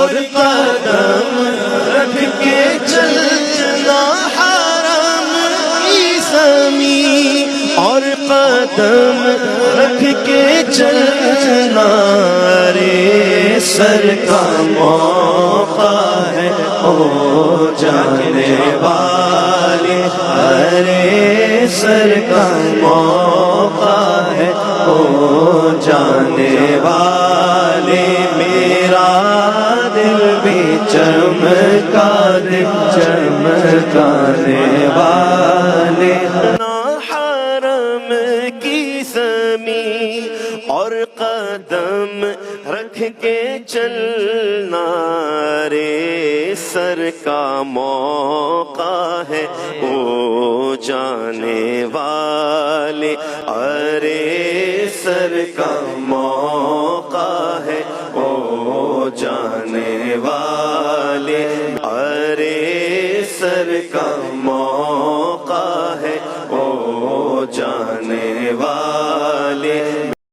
اور قدم رکھ کے چلنا حرم کی زمین، اور قدم رکھ کے چلنا رے سر کا موقع ہے او جانے والے، ارے سر کا موقع ہے او جانے والے، میرا دل بھی چمکا دے چمکانے والے، حرم کی زمین اور قدم رکھ کے چلنا رے سر کا موقع ہے او جانے والے، ارے سر کا موقع ہے او جانے والے، ارے سر کا موقع ہے او جانے والے۔